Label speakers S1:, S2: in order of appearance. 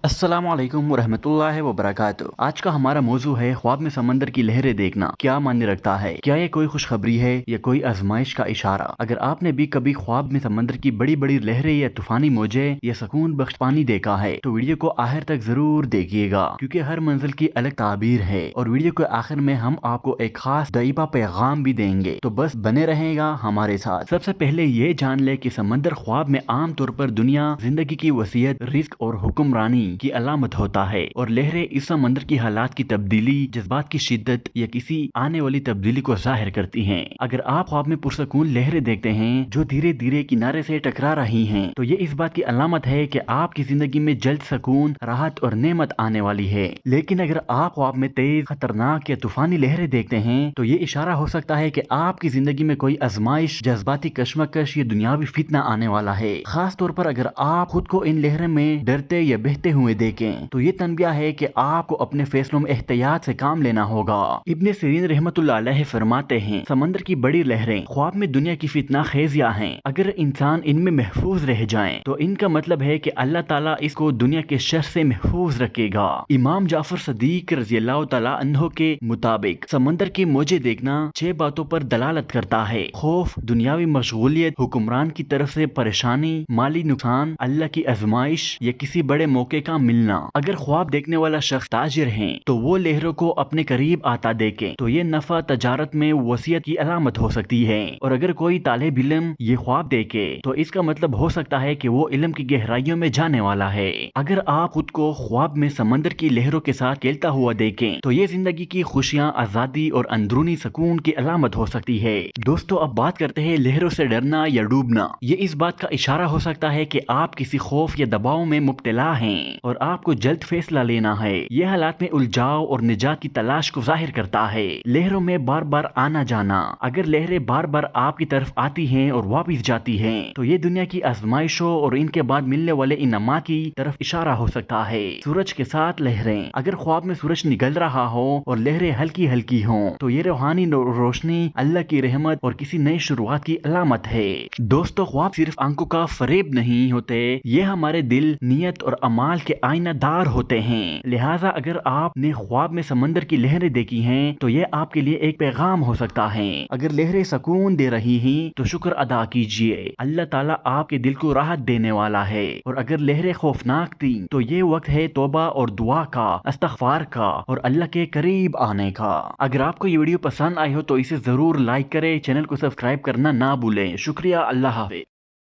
S1: अस्सलाम वालेकुम वरहमतुल्लाहि वबरकातुहू। आज का हमारा मौजू है ख्वाब में समंदर की लहरें देखना क्या मायने रखता है। क्या ये कोई खुशखबरी है या कोई आजमाइश का इशारा। अगर आपने भी कभी ख्वाब में समंदर की बड़ी बड़ी लहरें या तूफानी मौजे या सुकून बख्श पानी देखा है तो वीडियो को आखिर तक जरूर देखिएगा, क्योंकि हर मंजिल की अलग ताबीर है और वीडियो के आखिर में हम आपको एक खास दईबा पैगाम भी देंगे, तो बस बने रहेगा हमारे साथ। सबसे पहले ये जान ले कि समंदर ख्वाब में आम तौर पर दुनिया, जिंदगी की वसीयत, रिस्क और हुक्मरानी की अलामत होता है, और लहरें इस समंदर की हालात की तब्दीली, जज्बात की शिद्दत या किसी आने वाली तब्दीली को जाहिर करती हैं। अगर आप ख्वाब में पुरसकून लहरें देखते हैं जो धीरे धीरे किनारे से टकरा रही हैं, तो ये इस बात की अलामत है कि आपकी जिंदगी में जल्द सुकून, राहत और नेमत आने वाली है। लेकिन अगर आप ख्वाब में तेज, खतरनाक या तूफानी लहरें देखते हैं तो ये इशारा हो सकता है कि आपकी जिंदगी में कोई आजमाइश, जज्बाती कश्मकश या दुनियावी फितना आने वाला है। खास तौर पर अगर आप खुद को इन लहरों में डरते या बहते हुए देखें तो ये तनबिया है कि आपको अपने फैसलों में एहतियात से काम लेना होगा। इब्ने सीरीन रहमतुल्लाह अलैह फरमाते हैं, समंदर की बड़ी लहरें ख्वाब में दुनिया की फितना खेजियां हैं। अगर इंसान इनमें महफूज रह जाएं तो इनका मतलब है कि अल्लाह ताला इसको दुनिया के शर से महफूज रखेगा। इमाम जाफर सदीक रज़ियल्लाहु ताला अन्हो के मुताबिक समंदर की मौजें देखना 6 बातों पर दलालत करता है: खौफ, दुनियावी मशगूलियत, हुक्मरान की तरफ से परेशानी, माली नुकसान, अल्लाह की आजमाइश या किसी बड़े मौके का मिलना। अगर ख्वाब देखने वाला शख्स ताजिर है तो वो लहरों को अपने करीब आता देखे तो ये नफा तजारत में वसीयत की अलामत हो सकती है। और अगर कोई तालिब इल्म ये ख्वाब देखे तो इसका मतलब हो सकता है कि वो इल्म की गहराइयों में जाने वाला है। अगर आप खुद को ख्वाब में समंदर की लहरों के साथ खेलता हुआ देखें तो ये जिंदगी की खुशियाँ, आजादी और अंदरूनी सुकून की अलामत हो सकती है। दोस्तों, अब बात करते हैं लहरों से डरना या डूबना। ये इस बात का इशारा हो सकता है कि आप किसी खौफ या दबाव में मुब्तला हैं और आपको जल्द फैसला लेना है। यह हालात में उलझाव और निजात की तलाश को जाहिर करता है। लहरों में बार बार आना जाना। अगर लहरें बार बार आपकी तरफ आती हैं और वापस जाती हैं तो ये दुनिया की आजमाइशों और इनके बाद मिलने वाले इनामा की तरफ इशारा हो सकता है। सूरज के साथ लहरें। अगर ख्वाब में सूरज निकल रहा हो और लहरें हल्की हल्की हों तो ये रूहानी रोशनी, अल्लाह की रहमत और किसी नई शुरुआत की अलामत है। दोस्तों, ख्वाब सिर्फ आंखों का फरेब नहीं होते, ये हमारे दिल, नियत और अमाल के आईनादार होते हैं। लिहाजा अगर आपने ख्वाब में समंदर की लहरें देखी हैं तो ये आपके लिए एक पैगाम हो सकता है। अगर लहरें सुकून दे रही हैं तो शुक्र अदा कीजिए, अल्लाह ताला आपके दिल को राहत देने वाला है। और अगर लहरें खौफनाक थी तो ये वक्त है तौबा और दुआ का, इस्तग़फ़ार का और अल्लाह के करीब आने का। अगर आपको ये वीडियो पसंद आई हो तो इसे जरूर लाइक करें, चैनल को सब्सक्राइब करना ना भूलें। शुक्रिया, अल्लाह हाफ़िज़।